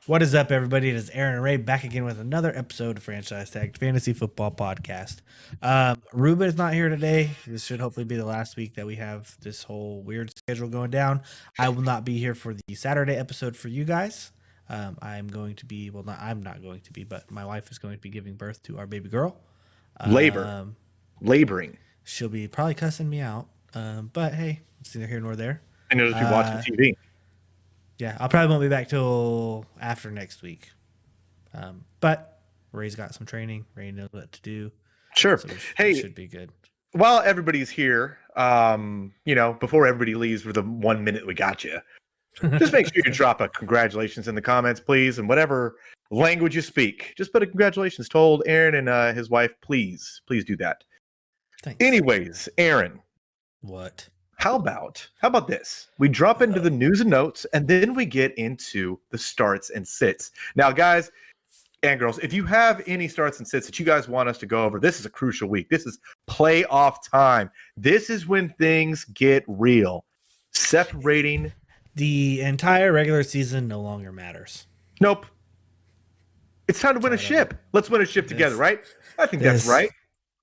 What is up, everybody? It is Aaron and Ray back again with another episode of Franchise Tag Fantasy Football Podcast. Ruben is not here today. This should hopefully be the last week that we have this whole weird schedule going down. I will not be here for the Saturday episode for you guys. I'm going to be, I'm not going to be, but my wife is going to be giving birth to our baby girl. Laboring. She'll be probably cussing me out, but hey, it's neither here nor there. I know that you're watching TV. Yeah, I'll probably won't be back till after next week. But Ray's got some training. Ray knows what to do. Sure. So it should be good. While everybody's here, before everybody leaves for the 1 minute we got you, just make sure you drop a congratulations in the comments, please, and whatever language you speak. Just put a congratulations. Told Aaron and his wife, please do that. Thanks. Anyways, Aaron. What? How about this? We drop into the news and notes, and then we get into the starts and sits. Now, guys and girls, if you have any starts and sits that you guys want us to go over, this is a crucial week. This is playoff time. This is when things get real. Separating. The entire regular season no longer matters. Nope. It's time to win a ship. Let's win a ship together, right? I think that's right.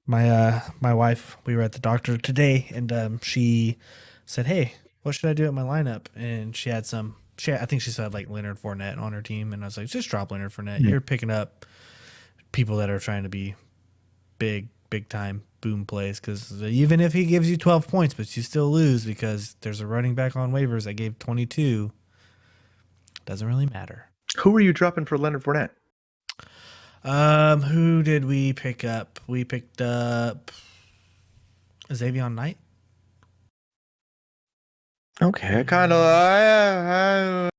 My wife, we were at the doctor today, and she said, "Hey, what should I do at my lineup?" And she had I think she said like Leonard Fournette on her team, and I was like, "Just drop Leonard Fournette. You're picking up people that are trying to be big time boom plays, because even if he gives you 12 points, but you still lose because there's a running back on waivers that gave 22, doesn't really matter." Who are you dropping for Leonard Fournette? Who did we pick up? We picked up Xavier Knight. Okay, kind of.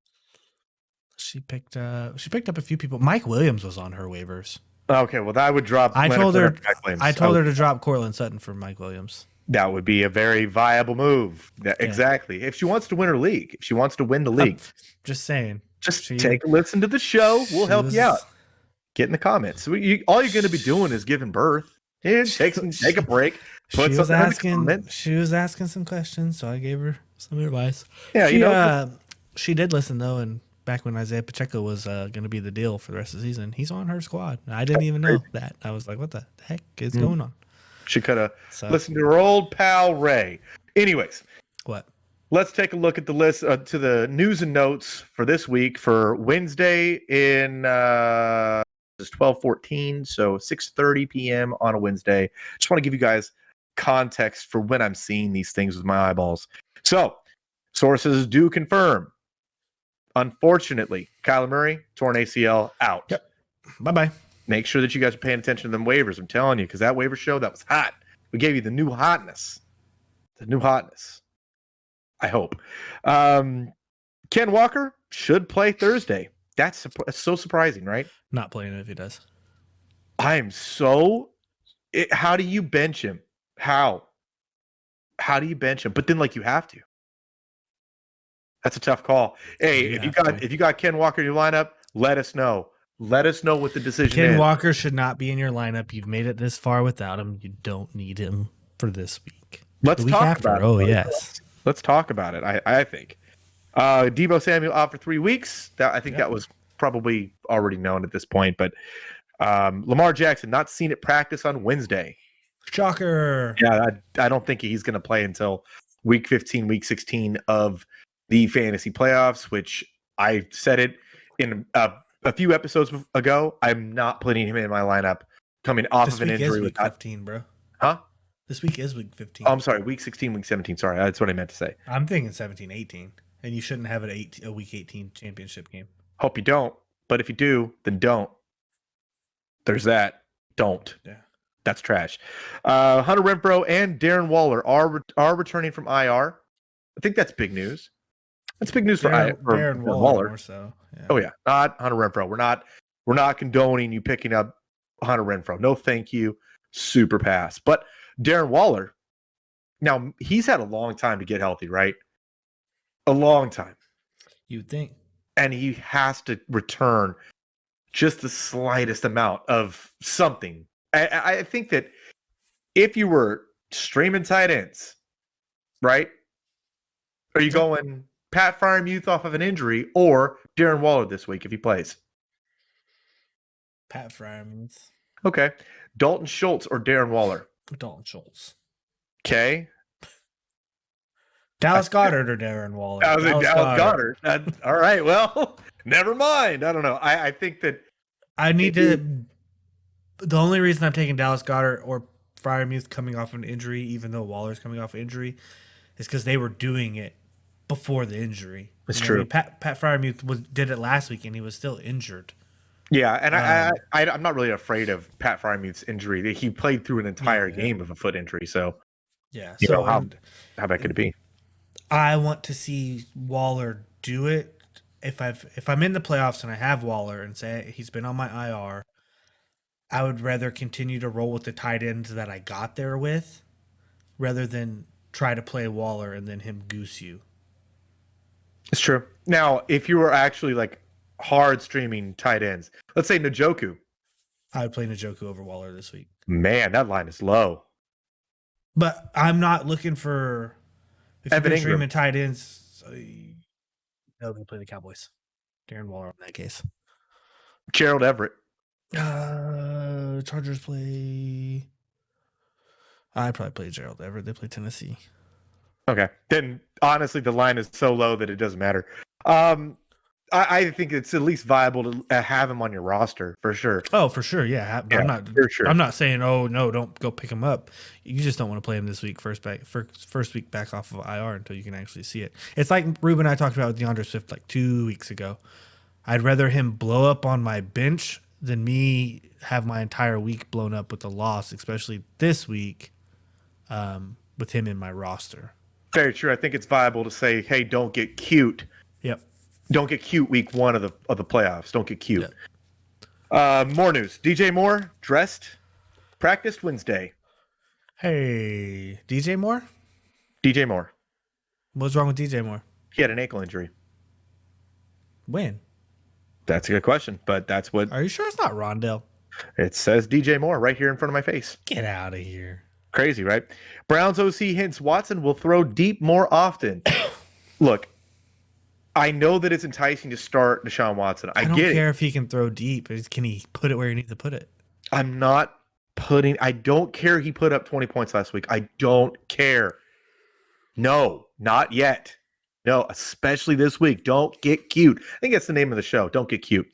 She picked up a few people. Mike Williams was on her waivers. Okay, well, I would drop. I told her to drop Cortland Sutton for Mike Williams. That would be a very viable move. Exactly. If she wants to win her league, if she wants to win the league, just saying. Take a listen to the show. We'll help you out. Get in the comments. All you're going to be doing is giving birth. And take a break. She was asking some questions, so I gave her some advice. Yeah, she did listen though, and back when Isaiah Pacheco was going to be the deal for the rest of the season, he's on her squad. I didn't even know that. I was like, "What the heck is going on?" She could have listened to her old pal Ray. Anyways, what? Let's take a look at the list to the news and notes for this week for Wednesday in. It's 12:14, so 6:30 p.m. on a Wednesday. Just want to give you guys context for when I'm seeing these things with my eyeballs. So, sources do confirm. Unfortunately, Kyler Murray, torn ACL, out. Yep. Bye-bye. Make sure that you guys are paying attention to them waivers. I'm telling you, because that waiver show, that was hot. We gave you the new hotness. I hope. Ken Walker should play Thursday. That's so surprising, right? Not playing it if he does. How do you bench him? How do you bench him? But then, you have to. That's a tough call. Hey, if you got Ken Walker in your lineup, let us know. Let us know what the decision is. Ken Walker should not be in your lineup. You've made it this far without him. You don't need him for this week. Let's talk about it. Oh, yes. Let's talk about it, I think. Deebo Samuel out for 3 weeks. That was probably already known at this point, but Lamar Jackson not seen it practice on Wednesday. Shocker. Yeah, I don't think he's going to play until week 15, week 16 of the fantasy playoffs, which I said it in a few episodes ago. I'm not putting him in my lineup coming off of an injury. This week is week 15, bro. Huh? This week is week 15. Oh, I'm sorry, week 16, week 17. Sorry, that's what I meant to say. I'm thinking 17, 18, and you shouldn't have a week 18 championship game. Hope you don't, but if you do, then don't. There's that. Don't. Yeah. That's trash. Hunter Renfrow and Darren Waller are returning from IR. I think that's big news. That's big news for Darren Waller. More so. Yeah. Oh yeah, not Hunter Renfrow. We're not condoning you picking up Hunter Renfrow. No, thank you. Super pass. But Darren Waller, now he's had a long time to get healthy, right? A long time. You'd think. And he has to return just the slightest amount of something. I think that if you were streaming tight ends, right? Are you going Pat Fryermuth off of an injury or Darren Waller this week if he plays? Pat Fryermuth. Okay. Dalton Schultz or Darren Waller? Dalton Schultz. Okay. Dallas Goedert or Darren Waller? I was like, Dallas Goedert. All right. Well, never mind. I don't know. I think that I need to. The only reason I'm taking Dallas Goedert or Fryermuth coming off an injury, even though Waller's coming off an injury, is because they were doing it before the injury. It's true. I mean, Pat Fryermuth did it last week, and he was still injured. Yeah, and I'm not really afraid of Pat Fryermuth's injury. He played through an entire game of a foot injury, so yeah. You know, how bad could it be? I want to see Waller do it. If I'm in the playoffs and I have Waller and say he's been on my IR, I would rather continue to roll with the tight ends that I got there with, rather than try to play Waller and then him goose you. It's true. Now, if you were actually like hard streaming tight ends, let's say Njoku. I would play Njoku over Waller this week. Man, that line is low. But I'm not looking for if you've been streaming tight ends. No, we play the Cowboys. Darren Waller in that case. Gerald Everett. Chargers play. I probably play Gerald Everett. They play Tennessee. Okay. Then honestly, the line is so low that it doesn't matter. I think it's at least viable to have him on your roster for sure. Oh, for sure. Yeah. I'm not for sure. I'm not saying, oh no, don't go pick him up. You just don't want to play him this week, first week back off of IR until you can actually see it. It's like Ruben and I talked about with DeAndre Swift like 2 weeks ago. I'd rather him blow up on my bench than me have my entire week blown up with a loss, especially this week, with him in my roster. Very true. I think it's viable to say, hey, don't get cute. Yep. Don't get cute week 1 of the playoffs. Don't get cute. Yep. More news. DJ Moore practiced Wednesday. Hey, DJ Moore? DJ Moore. What's wrong with DJ Moore? He had an ankle injury. When? That's a good question, but that's what... Are you sure it's not Rondell? It says DJ Moore right here in front of my face. Get out of here. Crazy, right? Browns OC hints Watson will throw deep more often. Look, I know that it's enticing to start Deshaun Watson. I don't get care if he can throw deep. Can he put it where he needs to put it? I don't care he put up 20 points last week. I don't care. No, not yet. No, especially this week. Don't get cute. I think that's the name of the show. Don't get cute.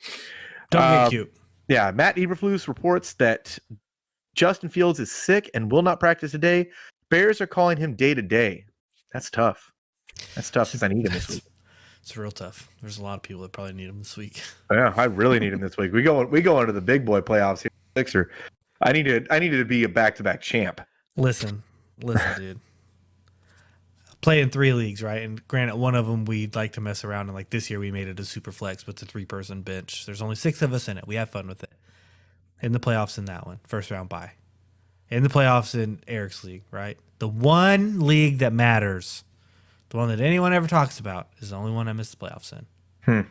Don't get cute. Yeah, Matt Eberflus reports that Justin Fields is sick and will not practice today. Bears are calling him day to day. That's tough. That's tough because I need him this week. It's real tough. There's a lot of people that probably need him this week. Yeah, I really need him this week. We go into the big boy playoffs here. Sixer. I needed to be a back-to-back champ. Listen, dude. Play in 3 leagues, right? And granted, one of them we'd like to mess around. And like this year, we made it a super flex with the 3-person bench. There's only 6 of us in it. We have fun with it. In the playoffs in that one, first round bye. In the playoffs in Eric's league, right? The one league that matters, the one that anyone ever talks about, is the only one I missed the playoffs in.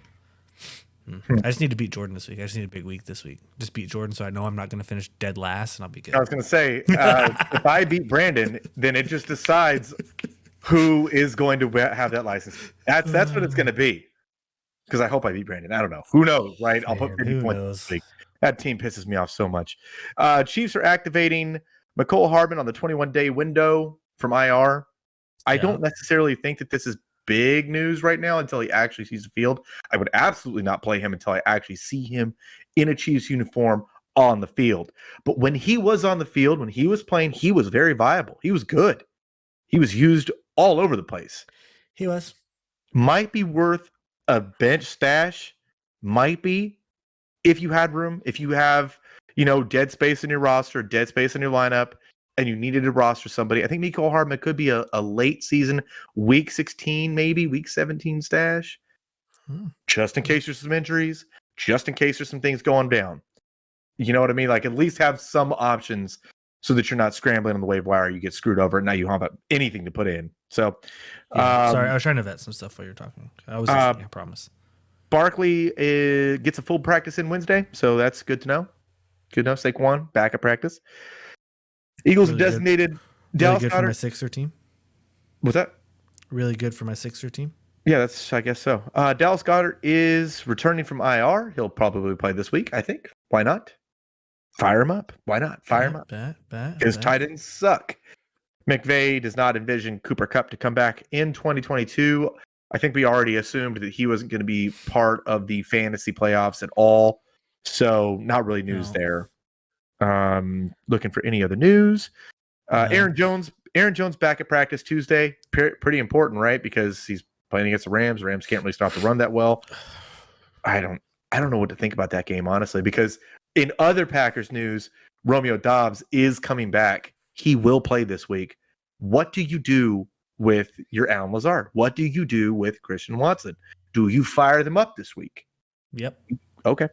I just need to beat Jordan this week. I just need a big week this week. Just beat Jordan so I know I'm not going to finish dead last and I'll be good. I was going to say, if I beat Brandon, then it just decides who is going to have that license. That's what it's going to be. Because I hope I beat Brandon. I don't know. Who knows, right? I'll put 50 points this week. That team pisses me off so much. Chiefs are activating McCole Hardman on the 21-day window from IR. I don't necessarily think that this is big news right now until he actually sees the field. I would absolutely not play him until I actually see him in a Chiefs uniform on the field. But when he was on the field, when he was playing, he was very viable. He was good. He was used all over the place. He was. Might be worth a bench stash. Might be. If you had room, if you have, dead space in your roster, dead space in your lineup, and you needed to roster somebody, I think McCole Hardman could be a late season, week 16, maybe week 17 stash, just in case there's some injuries, just in case there's some things going down. You know what I mean? Like at least have some options so that you're not scrambling on the waiver wire. You get screwed over and now you don't have anything to put in. So, sorry, I was trying to vet some stuff while you're talking. I was listening, I promise. Barkley gets a full practice in Wednesday, so that's good to know. Good to know. Saquon, backup practice. Eagles really designated good. Dallas Really good Goedert. for my Sixer team. What's that? Really good for my Sixer team. Yeah, I guess so. Dallas Goedert is returning from IR. He'll probably play this week, I think. Why not? Fire him up. Why not? Fire him up. His tight ends suck. McVay does not envision Cooper Kupp to come back in 2022. I think we already assumed that he wasn't going to be part of the fantasy playoffs at all. So not really news there. Looking for any other news. No. Aaron Jones back at practice Tuesday. Pretty important, right? Because he's playing against the Rams. The Rams can't really stop the run that well. I don't know what to think about that game, honestly, because in other Packers news, Romeo Doubs is coming back. He will play this week. What do you do with your Allen Lazard? What do you do with Christian Watson? Do you fire them up this week? Yep. Okay.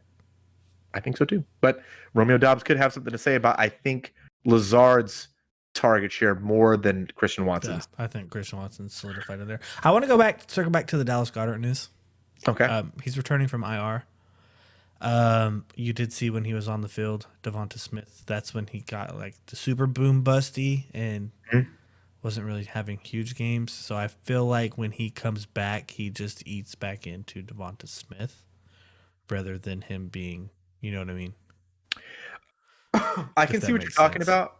I think so too. But Romeo Doubs could have something to say about, I think, Lazard's target share more than Christian Watson's. Yeah, I think Christian Watson's solidified in there. I want to circle back to the Dallas Goedert news. Okay. He's returning from IR. You did see when he was on the field, Devonta Smith. That's when he got like the super boom busty and wasn't really having huge games. So I feel like when he comes back, he just eats back into Devonta Smith rather than him being, you know what I mean? I can see what you're talking about.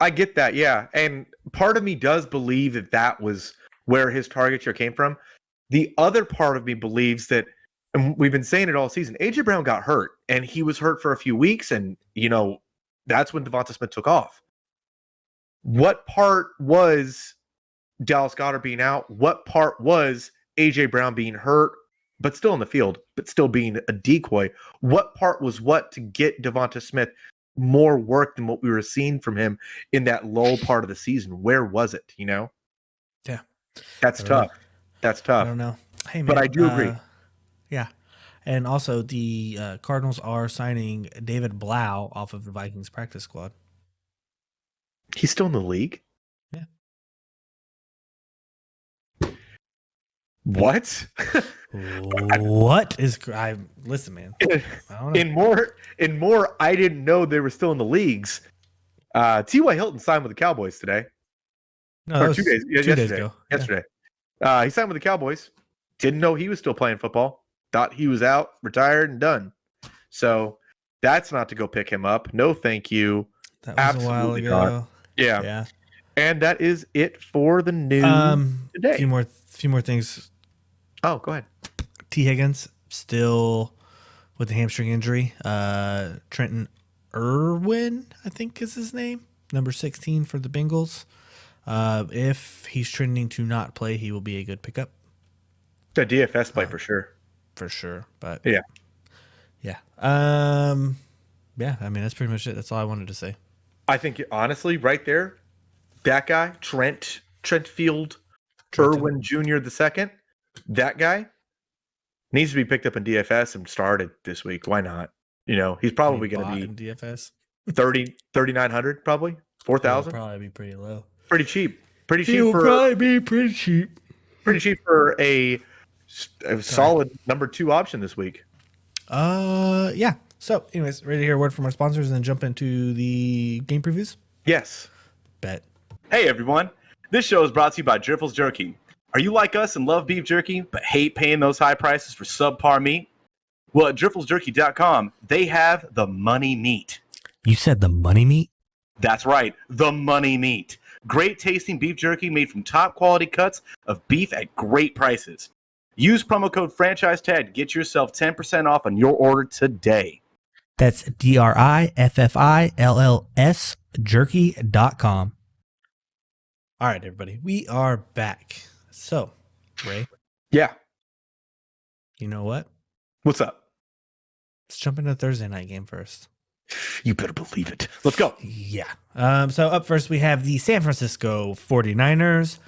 I get that, yeah. And part of me does believe that was where his target share came from. The other part of me believes that, and we've been saying it all season, A.J. Brown got hurt, and he was hurt for a few weeks, and, that's when Devonta Smith took off. What part was Dallas Goedert being out? What part was A.J. Brown being hurt, but still in the field, but still being a decoy? What part was what to get Devonta Smith more work than what we were seeing from him in that lull part of the season? Where was it, Yeah. That's tough. That's tough. I don't know. Hey, man. But I do agree. Yeah. And also, the Cardinals are signing David Blau off of the Vikings practice squad. He's still in the league? Yeah. What? What is... listen, man. I don't know. In more, I didn't know they were still in the leagues. T.Y. Hilton signed with the Cowboys today. No, that was 2 days. two days ago. Yesterday. He signed with the Cowboys. Didn't know he was still playing football. Thought he was out, retired, and done. So that's not to go pick him up. No, thank you. That was absolutely a while ago. Not. Yeah. And that is it for the news today. A few more things. Oh, go ahead. T. Higgins still with the hamstring injury. Trenton Irwin, I think is his name, number 16 for the Bengals. If he's trending to not play, he will be a good pickup. The DFS play for sure. For sure. But yeah. Yeah. I mean, that's pretty much it. That's all I wanted to say. I think honestly, right there, that guy, Trentfield Irwin Jr. II, that guy needs to be picked up in DFS and started this week. Why not? He's probably going to be in DFS 3,900, probably 4,000. Probably be pretty low. Pretty cheap. Pretty cheap for a solid number 2 option this week. Yeah. So, anyways, ready to hear a word from our sponsors and then jump into the game previews? Yes. Bet. Hey, everyone. This show is brought to you by Driffles Jerky. Are you like us and love beef jerky, but hate paying those high prices for subpar meat? Well, at drifflesjerky.com, they have the money meat. You said the money meat? That's right, the money meat. Great tasting beef jerky made from top quality cuts of beef at great prices. Use promo code franchise tag to get yourself 10% off on your order today. That's DRIFFILLS jerky.com. All right, everybody, we are back. So, Ray. Yeah. You know what? What's up? Let's jump into the Thursday night game first. You better believe it. Let's go. Yeah. So up first, we have the San Francisco 49ers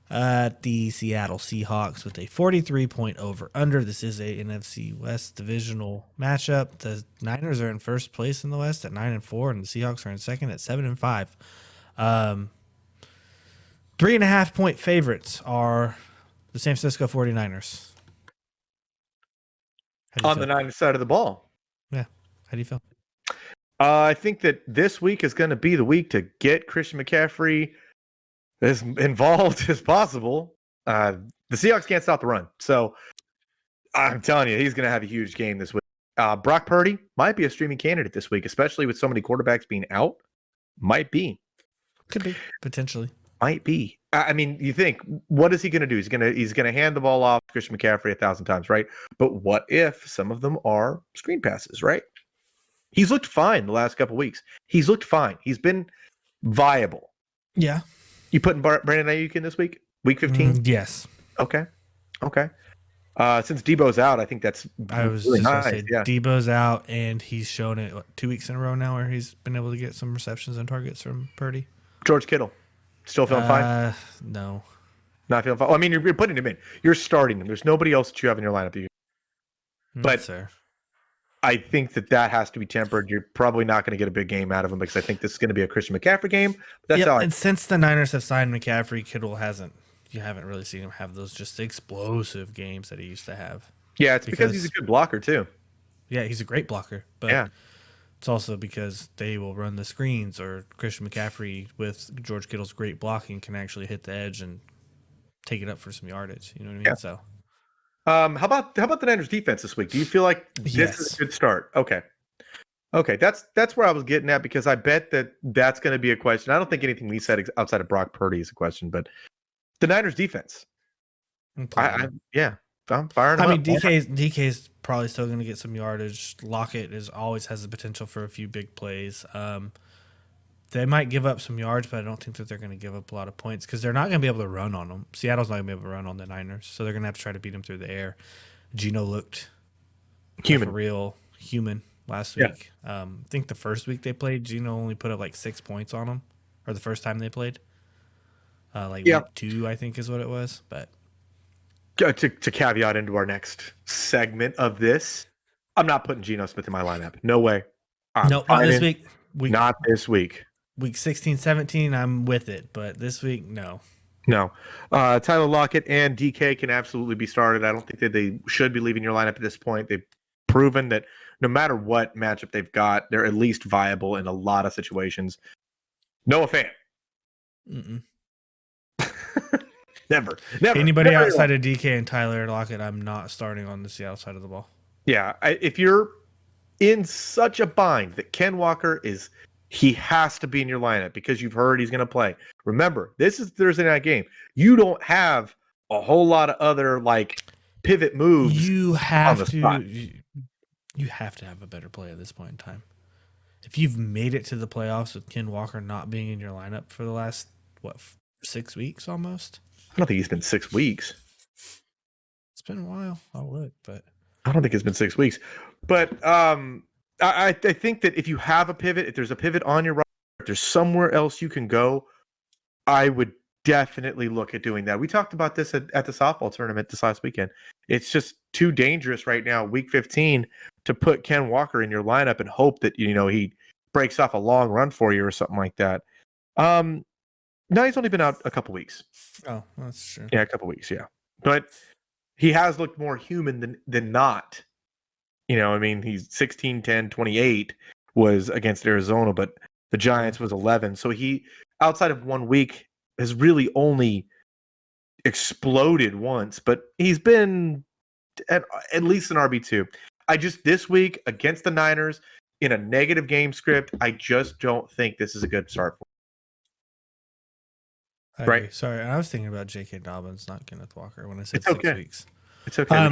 at the Seattle Seahawks with a 43-point over-under. This is a NFC West divisional matchup. The Niners are in first place in the West at 9-4, and the Seahawks are in second at 7-5. 3.5-point favorites are the San Francisco 49ers. On the Niners side of the ball. Yeah. How do you feel? I think that this week is going to be the week to get Christian McCaffrey as involved as possible. The Seahawks can't stop the run. So I'm telling you, he's going to have a huge game this week. Brock Purdy might be a streaming candidate this week, especially with so many quarterbacks being out. Might be. Could be, potentially. Might be. I mean, you think, what is he going to do? He's gonna hand the ball off to Christian McCaffrey 1,000 times, right? But what if some of them are screen passes, right? He's looked fine the last couple of weeks. He's looked fine. He's been viable. Yeah. You putting Brandon Ayuk in this week? Week 15? Yes. Okay. Since Debo's out, I think that's I was really just nice. going to say, Yeah. Debo's out, and he's shown it 2 weeks in a row now where he's been able to get some receptions and targets from Purdy. George Kittle, still feeling fine? No. Not feeling fine. Well, I mean, you're putting him in. You're starting him. There's nobody else that you have in your lineup. But sir. I think that has to be tempered. You're probably not going to get a big game out of him because I think this is going to be a Christian McCaffrey game. That's how and since the Niners have signed McCaffrey, Kittle you haven't really seen him have those just explosive games that he used to have. Yeah, it's because he's a good blocker too. Yeah, he's a great blocker. But it's also because they will run the screens, or Christian McCaffrey with George Kittle's great blocking can actually hit the edge and take it up for some yardage. You know what I mean? Yeah. So how about the Niners defense this week? Do you feel like this is a good start? Okay, that's where I was getting at, because I bet that's going to be a question. I don't think anything we said outside of Brock Purdy is a question, but the Niners defense. I'm firing him up. DK's probably still going to get some yardage. Lockett always has the potential for a few big plays. They might give up some yards, but I don't think that they're going to give up a lot of points because they're not going to be able to run on them. Seattle's not going to be able to run on the Niners, so they're going to have to try to beat them through the air. Geno looked human, like a real human last week. I think the first week they played, Geno only put up like 6 points on them, or the first time they played. Week 2, I think is what it was. But to caveat into our next segment of this, I'm not putting Geno Smith in my lineup. No way. No, not this week. Not this week. Week 16, 17, I'm with it. But this week, no. No. Tyler Lockett and DK can absolutely be started. I don't think that they should be leaving your lineup at this point. They've proven that no matter what matchup they've got, they're at least viable in a lot of situations. Noah Fant. Mm-mm. Never. Anybody never outside of DK and Tyler Lockett, I'm not starting on the Seattle side of the ball. Yeah, if you're in such a bind that Ken Walker he has to be in your lineup because you've heard he's going to play. Remember, this is Thursday night game. You don't have a whole lot of other pivot moves. You have to have a better play at this point in time. If you've made it to the playoffs with Ken Walker not being in your lineup for the last 6 weeks almost. I don't think he's been 6 weeks. It's been a while. I'll look, but I don't think it's been 6 weeks. But I think that if you have a pivot, if there's a pivot on your roster, if there's somewhere else you can go, I would definitely look at doing that. We talked about this at the softball tournament this last weekend. It's just too dangerous right now, week 15, to put Ken Walker in your lineup and hope that he breaks off a long run for you or something like that. No, he's only been out a couple weeks. Oh, that's true. Yeah, a couple weeks, yeah. But he has looked more human than not. He's 16, 10, 28 was against Arizona, but the Giants was 11. So he, outside of 1 week, has really only exploded once, but he's been at least an RB2. This week against the Niners in a negative game script, I just don't think this is a good start for him. Right. Sorry, I was thinking about J.K. Dobbins, not Kenneth Walker, when I said It's okay. 6 weeks. It's okay.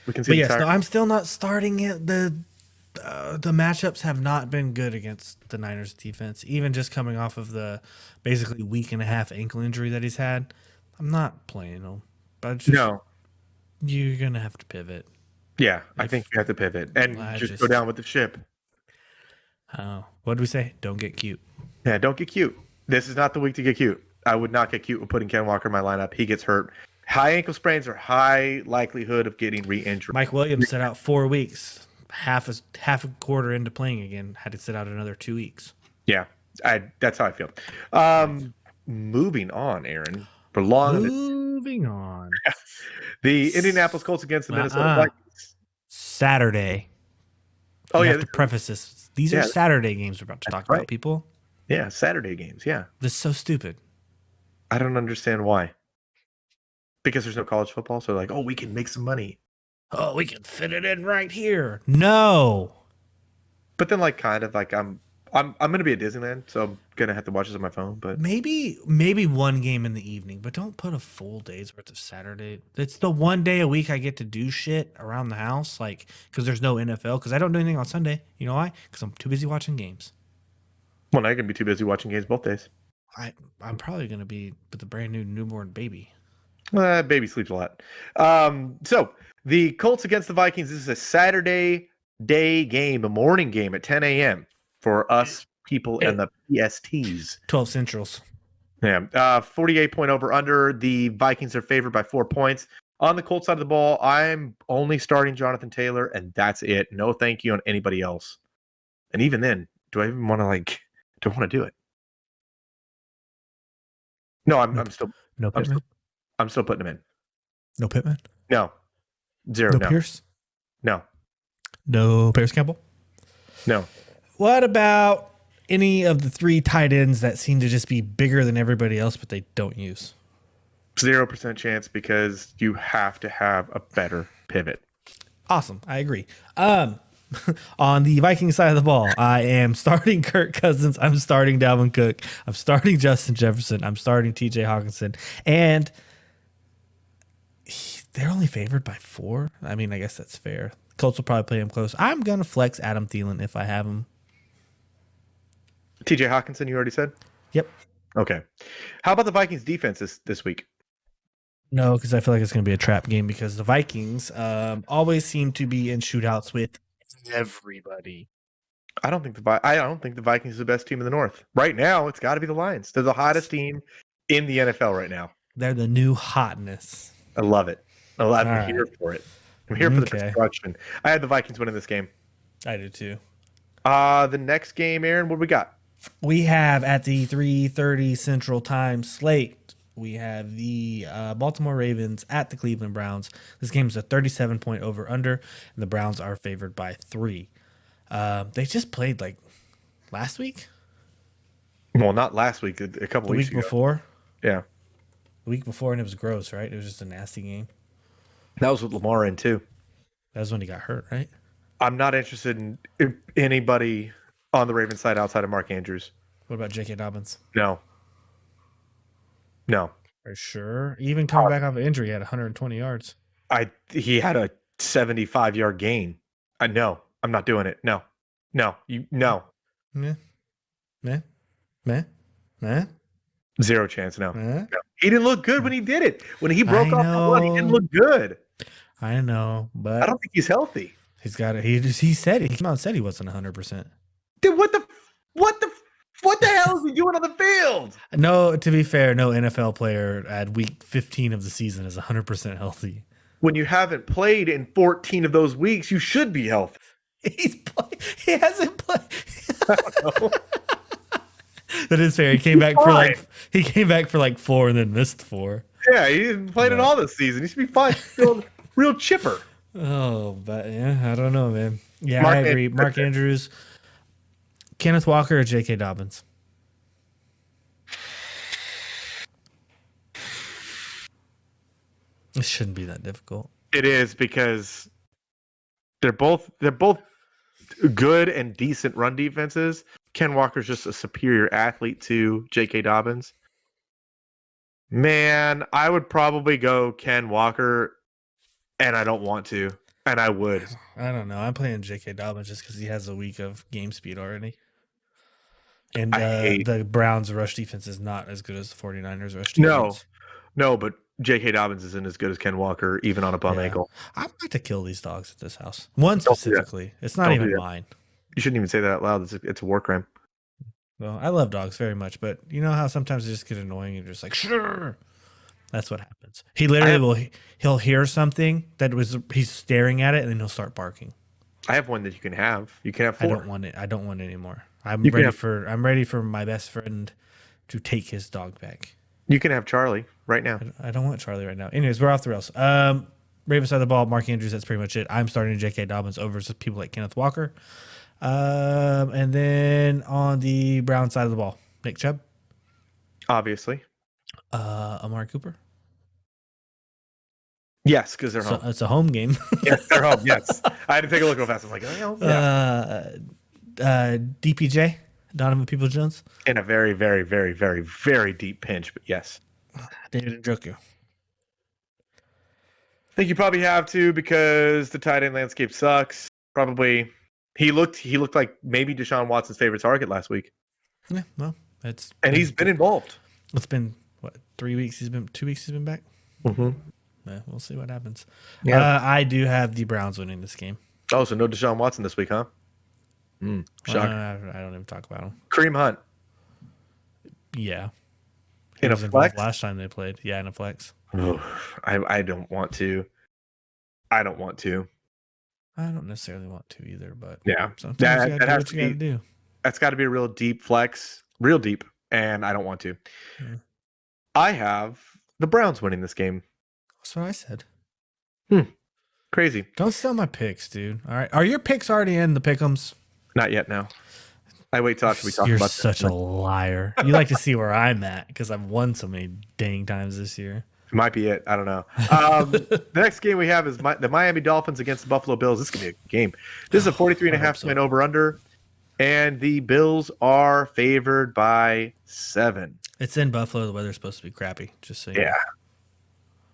We can see. But yes, no, I'm still not starting it. The matchups have not been good against the Niners defense, even just coming off of the basically week and a half ankle injury that he's had. I'm not playing him. But you're going to have to pivot. Yeah, I think you have to pivot and just go down with the ship. What did we say? Don't get cute. Yeah, don't get cute. This is not the week to get cute. I would not get cute with putting Ken Walker in my lineup. He gets hurt. High ankle sprains are high likelihood of getting re-injured. Mike Williams sat out 4 weeks. Half a quarter into playing again, had to sit out another 2 weeks. Yeah, that's how I feel. Moving on, Aaron. Moving on. The Indianapolis Colts against the Minnesota Vikings. Saturday. Oh, have to preface this. These are Saturday games we're about to talk about, people. Yeah, Saturday games, yeah. This is so stupid. I don't understand why. Because there's no college football, so like, oh, we can make some money. Oh, we can fit it in right here. No. But then, like, kind of like I'm gonna be at Disneyland, so I'm gonna have to watch this on my phone. But Maybe one game in the evening, but don't put a full day's worth of Saturday. It's the one day a week I get to do shit around the house, like because there's no NFL. Because I don't do anything on Sunday. You know why? Because I'm too busy watching games. well, now you're gonna be too busy watching games both days. I'm probably gonna be with a brand new newborn baby. Baby sleeps a lot. So the Colts against the Vikings. This is a Saturday day game, a morning game at 10 a.m. for us people and the PSTs. 12 Centrals. Yeah, 48-point over under. The Vikings are favored by 4 points. On the Colts side of the ball, I'm only starting Jonathan Taylor, and that's it. No thank you on anybody else. And even then, do I even want to don't want to do it? No, I'm still No Pittman. I'm still putting him in. No Pittman. No. Zero. No No. Pierce. No. No Paris Campbell. No. What about any of the 3 tight ends that seem to just be bigger than everybody else, but they don't use? 0% chance because you have to have a better pivot. Awesome. I agree. On the Vikings side of the ball, I am starting Kirk Cousins. I'm starting Dalvin Cook. I'm starting Justin Jefferson. I'm starting TJ Hawkinson. And they're only favored by 4. I mean, I guess that's fair. Colts will probably play him close. I'm going to flex Adam Thielen if I have him. TJ Hawkinson, you already said? Yep. Okay. How about the Vikings defense this week? No, because I feel like it's going to be a trap game because the Vikings always seem to be in shootouts with everybody. I don't think the Vikings are the best team in the North. Right now, it's got to be the Lions. They're the hottest team in the NFL right now. They're the new hotness. I love it. I'm All here for it. I'm here for the destruction. I had the Vikings winning this game. I do too. The next game, Aaron, what do we got? We have at the 3:30 Central Time slate, we have the Baltimore Ravens at the Cleveland Browns. This game is a 37-point over-under, and the Browns are favored by 3. They just played like last week? Well, not last week, a couple The weeks week ago. before? Yeah. The week before, and it was gross, right? It was just a nasty game. That was with Lamar in, too. That was when he got hurt, right? I'm not interested in anybody on the Ravens side outside of Mark Andrews. What about J.K. Dobbins? No. For sure. Even coming back off of injury, he had 120 yards. He had a 75-yard gain. No, I'm not doing it. No. Meh. 0 chance. No. He didn't look good when he did it. When he broke off the run, he didn't look good. I know, but I don't think he's healthy. he's got it. He said he came out and said he wasn't 100%. Dude, what the hell is he doing on the field? No, to be fair, no NFL player at week 15 of the season is 100% healthy. When you haven't played in 14 of those weeks, you should be healthy. He hasn't played. I don't know. That is fair. He came back for like 4 and then missed 4. Yeah, he didn't play it all this season. He should be fine. Still real chipper. Oh, but yeah, I don't know, man. Yeah, I agree. Mark Andrews, Kenneth Walker, or J.K. Dobbins? It shouldn't be that difficult. It is because they're both good and decent run defenses. Ken Walker's just a superior athlete to J.K. Dobbins. Man, I would probably go Ken Walker, and I don't want to, and I would. I don't know. I'm playing J.K. Dobbins just because he has a week of game speed already. And the Browns' rush defense is not as good as the 49ers' rush defense. No, but J.K. Dobbins isn't as good as Ken Walker, even on a bum ankle. I'm about to kill these dogs at this house. One specifically. It's not even mine. You shouldn't even say that out loud. It's a war crime. Well, I love dogs very much, but you know how sometimes they just get annoying and you're just like, sure. That's what happens. He literally he'll hear something he's staring at it and then he'll start barking. I have one that you can have. You can have 4. I don't want it. I don't want it anymore. I'm ready for my best friend to take his dog back. You can have Charlie right now. I don't want Charlie right now. Anyways, we're off the rails. Ravens side of the ball, Mark Andrews, that's pretty much it. I'm starting J.K. Dobbins over people like Kenneth Walker. And then on the Brown side of the ball, Nick Chubb. Obviously. Amari Cooper. Yes, because they're So home. it's a home game. Yes, they're home. Yes, I had to take a look real fast. I'm like, oh yeah. DPJ, Donovan Peoples-Jones, In a very, very, very, very, very deep pinch, but yes. David Njoku. I think you probably have to because the tight end landscape sucks. Probably he looked like maybe Deshaun Watson's favorite target last week. Yeah, well, He's been involved. It's been what 3 weeks? 2 weeks. He's been back. Mm-hmm. Yeah, we'll see what happens. Yeah. I do have the Browns winning this game. Oh, so no Deshaun Watson this week, huh? Shock. I don't even talk about him. Kareem Hunt Yeah, in a was involved flex. last time they played. Yeah, in a flex. I don't want to. I don't want to. I don't necessarily want to either, but Yeah, sometimes you that gotta do has what to you gotta be. do. That's got to be a real deep flex, real deep, and I don't want to. Yeah. I have the Browns winning this game. That's what I said. Crazy. Don't sell my picks, dude. All right, are your picks already in the pick'ems? Not yet. No. I wait till after we talk You're about such this. a liar. You like to see where I'm at because I've won so many dang times this year. It might be it. I don't know. The next game we have is the Miami Dolphins against the Buffalo Bills. This is going to be a game. This is a 43.5 point over-under, and the Bills are favored by 7. It's in Buffalo. The weather's supposed to be crappy. Just so you know. Yeah.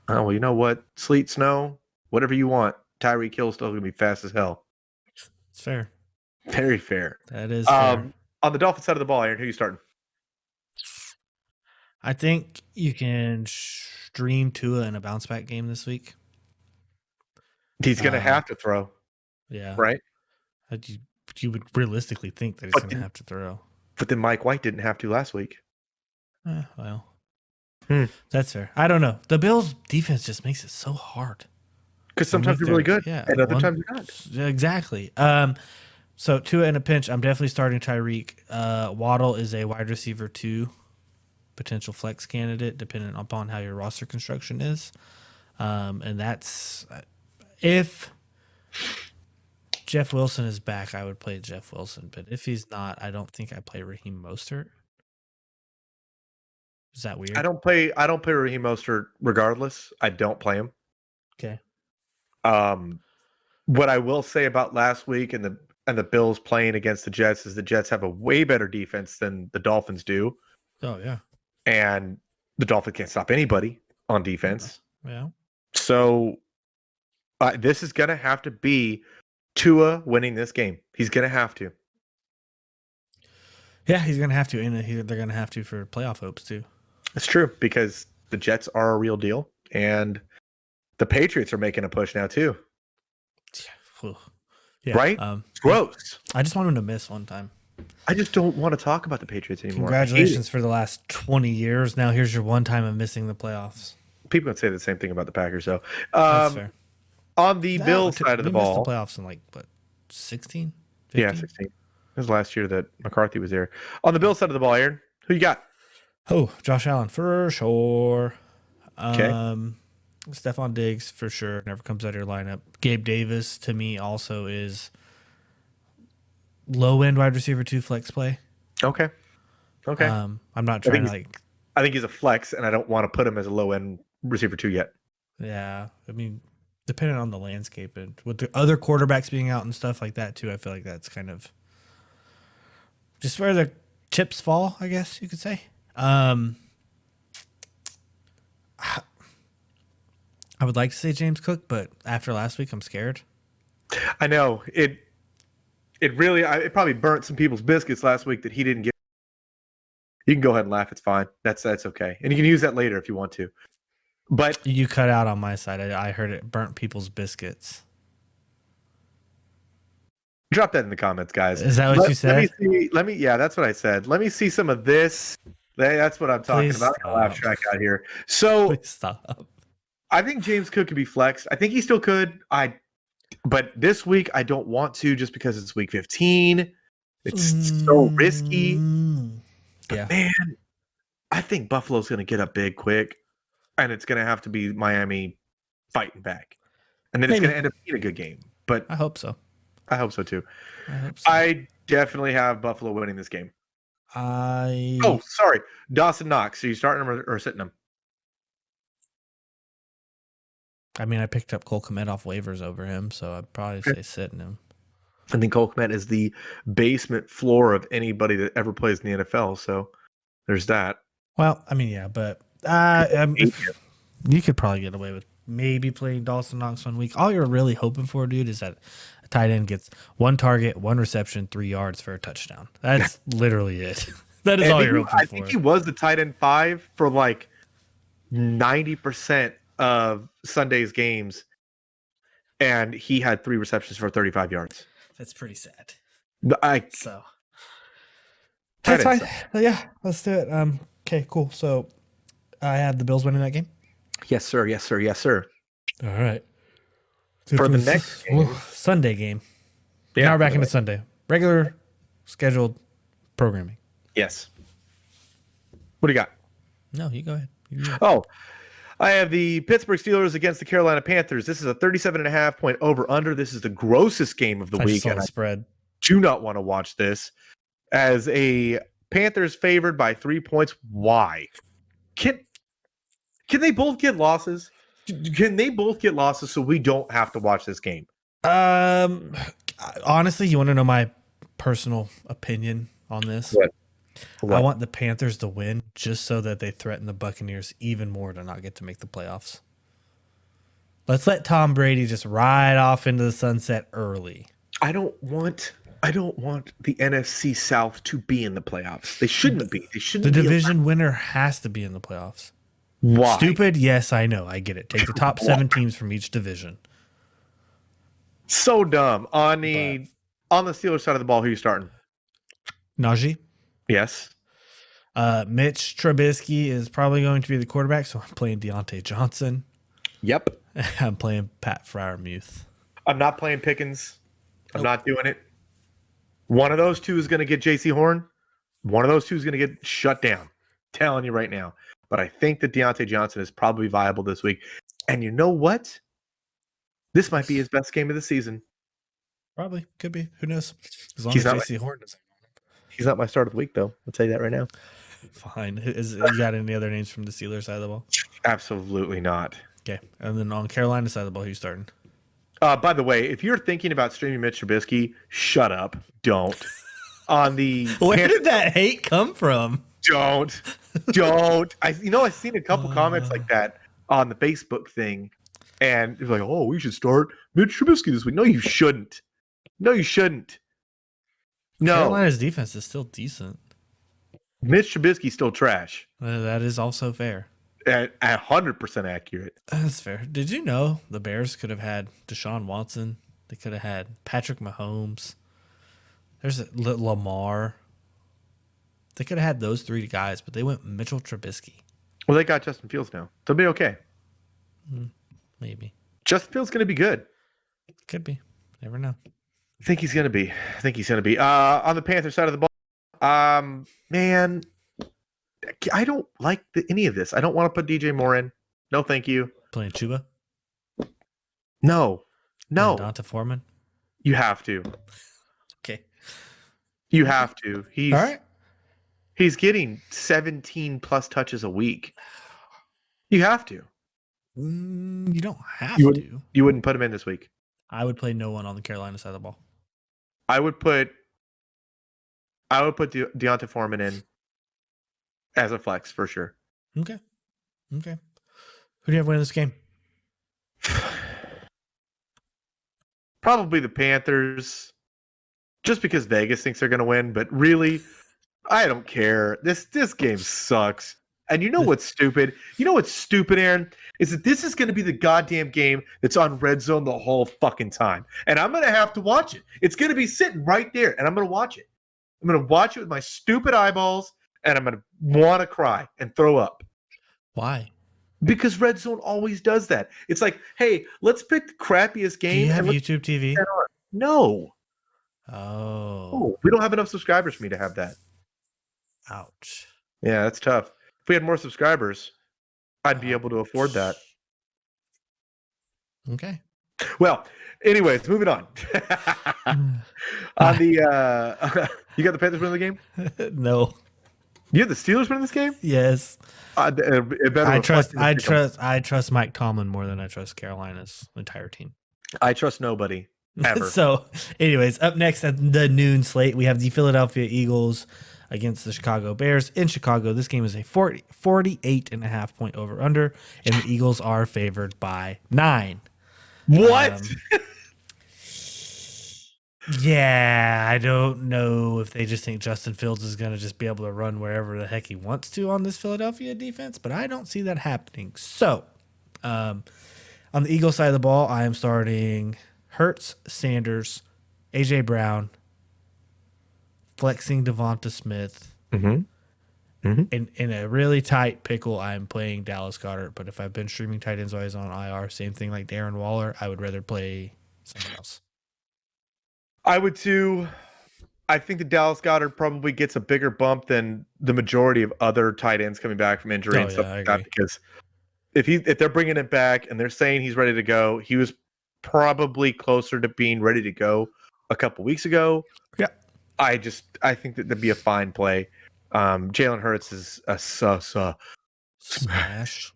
Oh, well, you know what? Sleet, snow, whatever you want. Tyreek Hill's still going to be fast as hell. It's fair. Very fair. That is fair. On the Dolphins side of the ball, Aaron, who are you starting? I think you can stream Tua in a bounce back game this week. He's going to have to throw, Yeah. right? You would realistically think that he's But going to have to throw. But then Mike White didn't have to last week. Well, that's fair. I don't know. The Bills' defense just makes it so hard. Because sometimes they're really good, and other times they're not. Exactly. So Tua in a pinch, I'm definitely starting Tyreek. Waddle is a wide receiver 2, potential flex candidate, depending upon how your roster construction is. And that's if Jeff Wilson is back, I would play Jeff Wilson. But if he's not, I don't think I play Raheem Mostert. Is that weird? I don't play Raheem Mostert regardless. I don't play him. Okay. What I will say about last week and the Bills playing against the Jets is the Jets have a way better defense than the Dolphins do. Oh, yeah. And the Dolphins can't stop anybody on defense. Yeah. So this is going to have to be Tua winning this game. He's going to have to. Yeah, he's going to have to. And they're going to have to for playoff hopes, too. It's true because the Jets are a real deal. And the Patriots are making a push now, too. Yeah. Right? It's gross. I just want him to miss one time. I just don't want to talk about the Patriots anymore. Congratulations for the last 20 years. Now here's your one time of missing the playoffs. People would say the same thing about the Packers, though. That's fair. On the Bills side of the ball. Missed the playoffs in like, what, 16? 15? Yeah, 16. It was last year that McCarthy was there. On the Bills side of the ball, Aaron, who you got? Oh, Josh Allen for sure. Okay. Stephon Diggs for sure. Never comes out of your lineup. Gabe Davis to me also is low end wide receiver 2 flex play. Okay. I'm not trying to I think he's a flex, and I don't want to put him as a low end receiver 2 yet. Yeah, I mean, depending on the landscape and with the other quarterbacks being out and stuff like that too, I feel like that's kind of just where the chips fall, I guess you could say. I would like to say James Cook, but after last week, I'm scared. I know it probably burnt some people's biscuits last week that he didn't get. You can go ahead and laugh. It's fine. That's okay, and you can use that later if you want to. But you cut out on my side. I heard it burnt people's biscuits. Drop that in the comments, guys. Is that what you said? Let me. Yeah, that's what I said. Let me see some of this. That's what I'm talking Please about. stop. Laugh track out here. So Please stop. I think James Cook could be flexed. I think he still could. But this week I don't want to just because it's week 15. It's so risky. But Yeah. man, I think Buffalo's going to get up big quick, and it's going to have to be Miami fighting back, and then it's going to end up being a good game. But I hope so. I hope so too. I hope so. I definitely have Buffalo winning this game. I Oh, sorry, Dawson Knox. Are you starting him or sitting him? I mean, I picked up Cole Kmet off waivers over him, so I'd probably say sitting him. I think Cole Kmet is the basement floor of anybody that ever plays in the NFL. So there's that. Well, I mean, yeah, but you could probably get away with maybe playing Dawson Knox 1 week. All you're really hoping for, dude, is that a tight end gets 1 target, 1 reception, 3 yards for a touchdown. That's literally it. That is all you're hoping for. I think he was the tight end 5 for like 90% of Sunday's games, and he had 3 receptions for 35 yards. That's pretty sad. So that's fine. Yeah, let's do it. Okay, cool. So I have the Bills winning that game. Yes, sir. Yes, sir. Yes, sir. All right. For the next game. Sunday game. Yeah, now we're back into Sunday. Regular scheduled programming. Yes. What do you got? No, you go ahead. Oh, I have the Pittsburgh Steelers against the Carolina Panthers. This is a 37.5 point over under. This is the grossest game of the week. And spread. I do not want to watch this. As a Panthers favored by 3 points. Why? Can they both get losses? Can they both get losses so we don't have to watch this game? Honestly, you want to know my personal opinion on this? What? I want the Panthers to win just so that they threaten the Buccaneers even more to not get to make the playoffs. Let's let Tom Brady just ride off into the sunset early. I don't want the NFC South to be in the playoffs. They shouldn't be. They shouldn't. The division winner has to be in the playoffs. Why? Stupid? Yes, I know. I get it. Take the top 7 teams from each division. So dumb. On the Steelers side of the ball, who are you starting? Najee? Yes. Mitch Trubisky is probably going to be the quarterback, so I'm playing Deontay Johnson. Yep. I'm playing Pat Freiermuth. I'm not playing Pickens. I'm not doing it. One of those two is going to get J.C. Horn. One of those two is going to get shut down. I'm telling you right now. But I think that Deontay Johnson is probably viable this week. And you know what? This might be his best game of the season. Probably. Could be. Who knows? As long as J.C. Horn doesn't. He's not my start of the week, though. I'll tell you that right now. Fine. You got any other names from the Steelers side of the ball? Absolutely not. Okay. And then on Carolina side of the ball, who's starting? By the way, if you're thinking about streaming Mitch Trubisky, shut up. Don't. Where did that hate come from? Don't. I've seen a couple comments like that on the Facebook thing, and it's like, oh, we should start Mitch Trubisky this week. No, you shouldn't. No. Carolina's defense is still decent. Mitch Trubisky's still trash. That is also fair. At 100% accurate. That's fair. Did you know the Bears could have had Deshaun Watson? They could have had Patrick Mahomes. There's Lamar. They could have had those 3 guys, but they went Mitchell Trubisky. Well, they got Justin Fields now. They'll be okay. Maybe. Justin Fields going to be good. Could be. Never know. I think he's going to be. On the Panther side of the ball, man, I don't like any of this. I don't want to put DJ Moore in. No, thank you. Playing Chuba? No. Donta Foreman? You have to. Okay. You have to. All right. He's getting 17 plus touches a week. You have to. You don't have to. You wouldn't put him in this week. I would play no one on the Carolina side of the ball. I would put Deontay Foreman in as a flex for sure. Okay. Who do you have winning this game? Probably the Panthers, just because Vegas thinks they're going to win. But really, I don't care. This game sucks. And you know what's stupid? Aaron? Is that this is going to be the goddamn game that's on Red Zone the whole fucking time. And I'm going to have to watch it. It's going to be sitting right there, and I'm going to watch it. I'm going to watch it with my stupid eyeballs, and I'm going to want to cry and throw up. Why? Because Red Zone always does that. It's like, hey, let's pick the crappiest game. Do you have YouTube TV? No. Oh. We don't have enough subscribers for me to have that. Ouch. Yeah, that's tough. If we had more subscribers, I'd be able to afford that. Okay. Well, anyways, moving on. On the you got the Panthers winning the game? No. You have the Steelers winning this game? Yes. It better I reflect I trust Mike Tomlin more than I trust Carolina's entire team. I trust nobody ever. So, anyways, up next at the noon slate, we have the Philadelphia Eagles against the Chicago Bears in Chicago. This game is a 48.5 point over under, and the Eagles are favored by 9. What? Yeah, I don't know if they just think Justin Fields is going to just be able to run wherever the heck he wants to on this Philadelphia defense, but I don't see that happening. So, on the Eagles side of the ball, I am starting Hurts, Sanders, A.J. Brown, flexing Devonta Smith. In a really tight pickle, I'm playing Dallas Goedert, but if I've been streaming tight ends while he's on IR, same thing like Darren Waller, I would rather play someone else. I would too. I think the Dallas Goedert probably gets a bigger bump than the majority of other tight ends coming back from injury and stuff like that. Because if they're bringing it back and they're saying he's ready to go, he was probably closer to being ready to go a couple weeks ago. Yeah, I think that that'd be a fine play. Jalen Hurts is a smash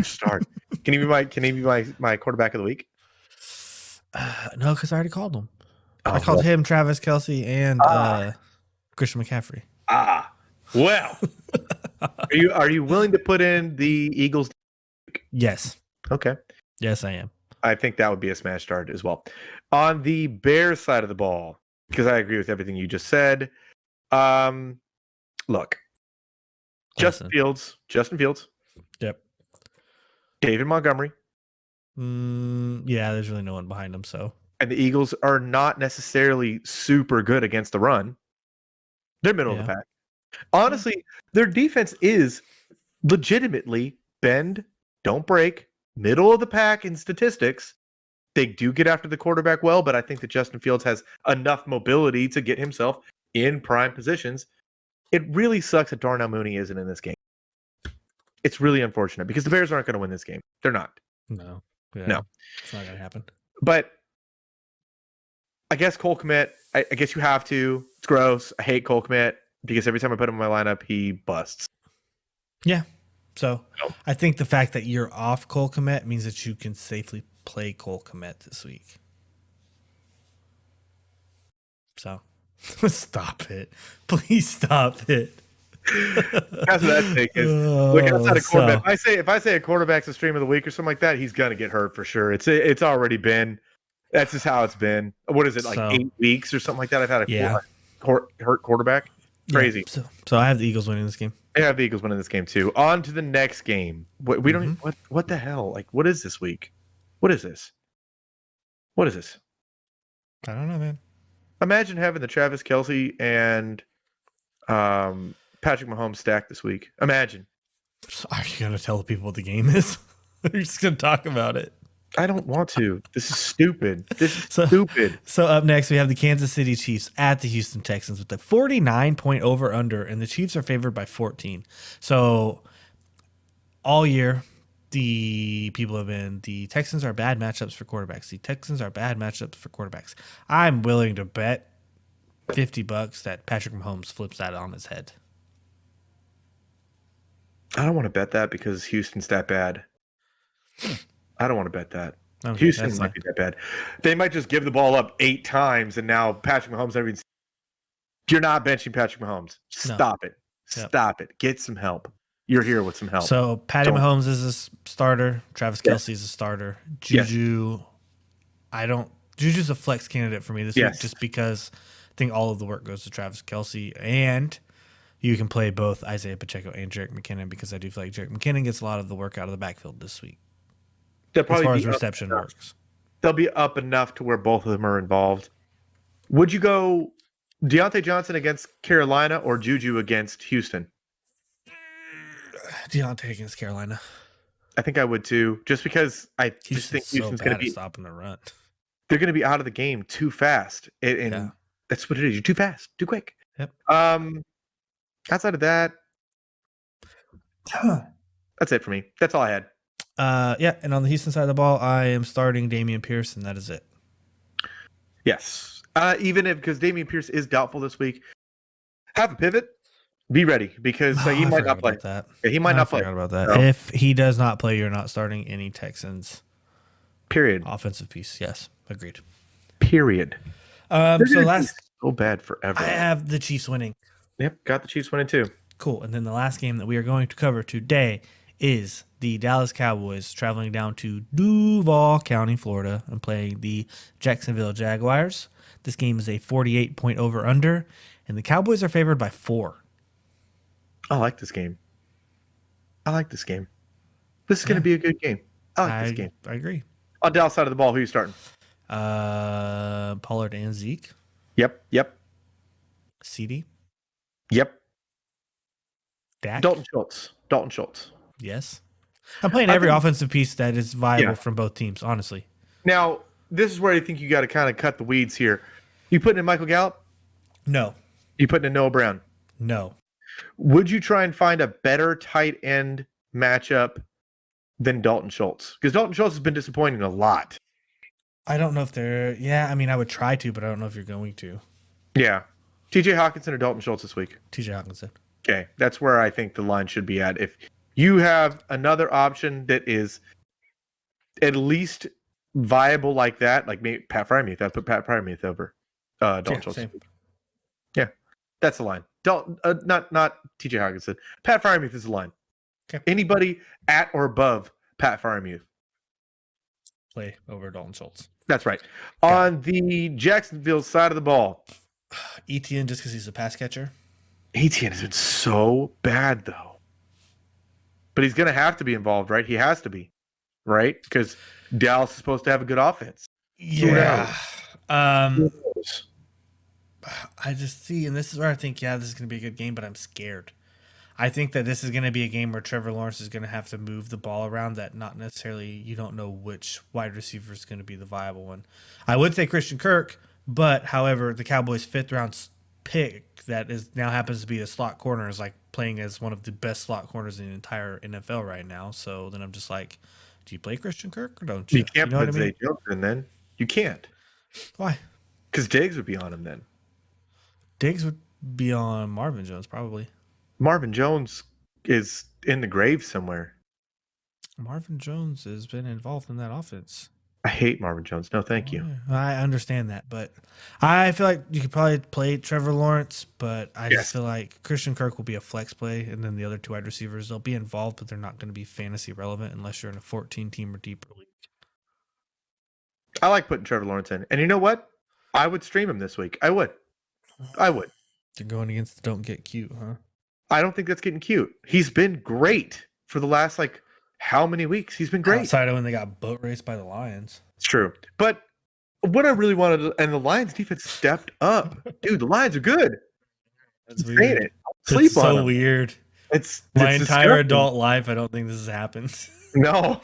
start. Can he be my quarterback of the week? No, because I already called him. Oh, I called him, Travis Kelce, and Christian McCaffrey. Well. Are you willing to put in the Eagles? Yes. Okay. Yes, I am. I think that would be a smash start as well. On the Bears side of the ball, because I agree with everything you just said. Look, Justin Fields. Yep. David Montgomery. Yeah, there's really no one behind him, so. And the Eagles are not necessarily super good against the run. They're middle of the pack. Honestly, their defense is legitimately bend, don't break, middle of the pack in statistics. They do get after the quarterback well, but I think that Justin Fields has enough mobility to get himself in prime positions. It really sucks that Darnell Mooney isn't in this game. It's really unfortunate because the Bears aren't going to win this game. They're not. No. Yeah, no. It's not going to happen. But I guess Cole Kmet, I guess you have to. It's gross. I hate Cole Kmet because every time I put him in my lineup, he busts. Yeah. So I think the fact that you're off Cole Kmet means that you can safely play Cole Kmet this week. So stop it. Please stop it. That's what I think is. Look, outside of quarterback, if I say a quarterback's a stream of the week or something like that, he's gonna get hurt for sure. It's already been. That's just how it's been. What is it, like 8 weeks or something like that? I've had a hurt quarterback. Crazy. Yeah, so I have the Eagles winning this game. I have the Eagles winning this game too. On to the next game. We don't. What the hell? Like, what is this week? What is this? What is this? I don't know, man. Imagine having the Travis Kelce and Patrick Mahomes stacked this week. Imagine. Are you gonna tell the people what the game is? Or are you just gonna talk about it? I don't want to. This is stupid. Stupid. So up next, we have the Kansas City Chiefs at the Houston Texans with the 49-point over-under, and the Chiefs are favored by 14. So all year, the people have been, the Texans are bad matchups for quarterbacks. The Texans are bad matchups for quarterbacks. I'm willing to bet $50 that Patrick Mahomes flips that on his head. I don't want to bet that because Houston's that bad. I don't want to bet that. Okay, Houston might be that bad. They might just give the ball up 8 times, and now Patrick Mahomes. You're not benching Patrick Mahomes. Stop it. Stop it. Get some help. You're here with some help. So Patty Mahomes is a starter. Travis Kelce is a starter. Juju, Juju's a flex candidate for me this week just because I think all of the work goes to Travis Kelce, and you can play both Isaiah Pacheco and Jerick McKinnon because I do feel like Jerick McKinnon gets a lot of the work out of the backfield this week. As far as reception works. They'll be up enough to where both of them are involved. Would you go Deontay Johnson against Carolina or Juju against Houston? Deontay against Carolina. I think I would too, just because I just think Houston's going to be stopping the run. They're going to be out of the game too fast, and that's what it is. You're too fast, too quick. Yep. Outside of that, that's it for me. That's all I had. And on the Houston side of the ball, I am starting Dameon Pierce, and that is it. Yes. Because Dameon Pierce is doubtful this week. Have a pivot. Be ready because he I might forgot not play. about that. Yeah, he might I not play. forgot about that. So, If he does not play, you're not starting any Texans period. offensive piece. Yes, agreed. Period. So They're gonna be last, so bad forever. I have the Chiefs winning. Yep, got the Chiefs winning too. Cool. And then the last game that we are going to cover today is the Dallas Cowboys traveling down to Duval County, Florida, and playing the Jacksonville Jaguars. This game is a 48-point over-under, and the Cowboys are favored by 4. I like this game. This is going to be a good game. I like this game. I agree. On Dallas side of the ball, who are you starting? Pollard and Zeke. Yep. CD. Yep. Dak. Dalton Schultz. Yes. I'm playing every offensive piece that is viable from both teams, honestly. Now, this is where I think you got to kind of cut the weeds here. You putting in Michael Gallup? No. You putting in Noah Brown? No. Would you try and find a better tight end matchup than Dalton Schultz? Because Dalton Schultz has been disappointing a lot. I don't know if they're... Yeah, I mean, I would try to, but I don't know if you're going to. Yeah. TJ Hawkinson or Dalton Schultz this week? TJ Hawkinson. Okay. That's where I think the line should be at. If you have another option that is at least viable like that, like maybe Pat Fryermuth, I'd put Pat Fryermuth over Dalton Schultz. Same. Yeah. That's the line. Dalton, not TJ Hawkinson. Pat Fryermuth is the line. Okay. Anybody at or above Pat Fryermuth. Play over Dalton Schultz. That's right. On the Jacksonville side of the ball, Etienne, just because he's a pass catcher. Etienne has been so bad, though. But he's going to have to be involved, right? He has to be, right? Because Dallas is supposed to have a good offense. Yeah. Who knows? I just see, and this is where I think, this is going to be a good game, but I'm scared. I think that this is going to be a game where Trevor Lawrence is going to have to move the ball around that not necessarily, you don't know which wide receiver is going to be the viable one. I would say Christian Kirk, but however, the Cowboys' 5th round pick that is now happens to be a slot corner is like playing as one of the best slot corners in the entire NFL right now. So then I'm just like, do you play Christian Kirk or don't you? You can't put Zay Jones in then. You can't. Why? Because Diggs would be on him then. Diggs would be on Marvin Jones probably. Marvin Jones is in the grave somewhere. Marvin Jones has been involved in that offense. I hate Marvin Jones. No, thank you. I understand that, but I feel like you could probably play Trevor Lawrence, but I just feel like Christian Kirk will be a flex play, and then the other 2 wide receivers, they'll be involved, but they're not going to be fantasy relevant unless you're in a 14-team or deeper league. I like putting Trevor Lawrence in. And you know what? I would stream him this week. I would. You're going against the don't get cute, huh? I don't think that's getting cute. He's been great for the last, how many weeks? He's been great. Outside of when they got boat raced by the Lions. It's true. But what I really wanted, and the Lions defense stepped up. Dude, the Lions are good. That's Saying weird. it. Sleep It's on so them. weird. It's My entire disgusting. adult life, I don't think this has happened. No.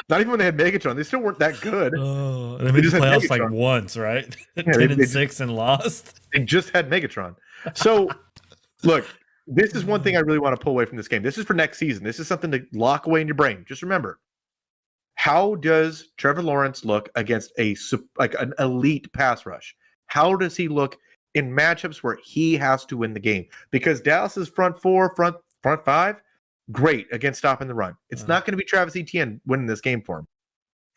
Not even when they had Megatron. They still weren't that good. Oh, they made the just had playoffs Megatron. once, right? they 10-6 and lost. They just had Megatron. So, look, this is one thing I really want to pull away from this game. This is for next season. This is something to lock away in your brain. Just remember, how does Trevor Lawrence look against an elite pass rush? How does he look in matchups where he has to win the game? Because Dallas's front 5, great against stopping the run. It's not going to be Travis Etienne winning this game for him.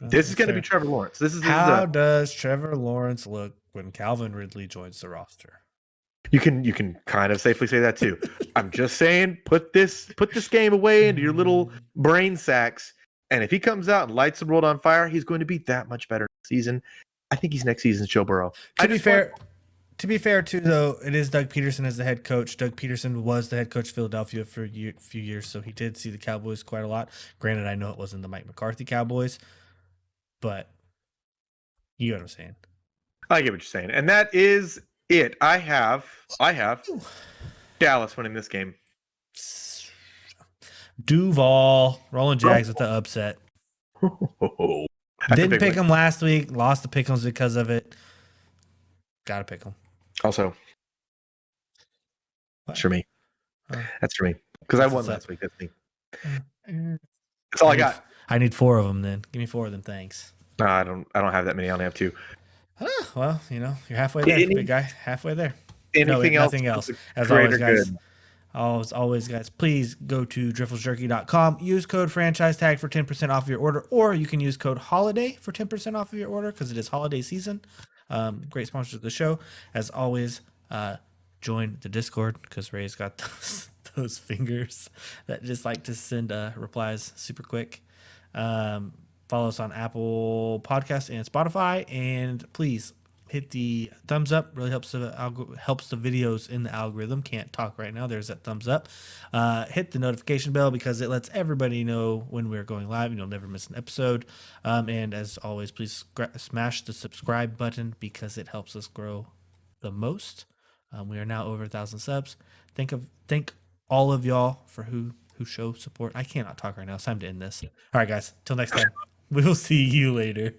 This is going to be Trevor Lawrence. How does Trevor Lawrence look when Calvin Ridley joins the roster? You can kind of safely say that too. I'm just saying, put this game away into your little brain sacks, and if he comes out and lights the world on fire, he's going to be that much better next season. I think he's next season's Joe Burrow. To be fair, too, though, it is Doug Peterson as the head coach. Doug Peterson was the head coach of Philadelphia for a few years, so he did see the Cowboys quite a lot. Granted, I know it wasn't the Mike McCarthy Cowboys, but you know what I'm saying. I get what you're saying, and that is it. I have Dallas winning this game. Duval, rolling Jags with the upset. Didn't pick him last week. Lost the pick'ems because of it. Gotta pick him. Also, that's for me. That's for me because I won last week. That's me. That's all I got. I need 4 of them. Then give me 4 of them. Thanks. No, I don't have that many. I only have 2. Well, you're halfway there, big guy. Halfway there. Anything else? Nothing else. As always, guys. As always, guys, please go to drifflesjerky.com. Use code franchise tag for 10% off your order, or you can use code holiday for 10% off of your order because it is holiday season. Great sponsors of the show. As always, join the Discord because Ray's got those fingers that just like to send replies super quick. Follow us on Apple Podcasts and Spotify, and please hit the thumbs up. Really helps the videos in the algorithm. Can't talk right now. There's that thumbs up. Hit the notification bell because it lets everybody know when we're going live, and you'll never miss an episode. And as always, please smash the subscribe button because it helps us grow the most. We are now over 1,000 subs. Thank all of y'all for who show support. I cannot talk right now. It's time to end this. All right, guys. Till next time. We will see you later.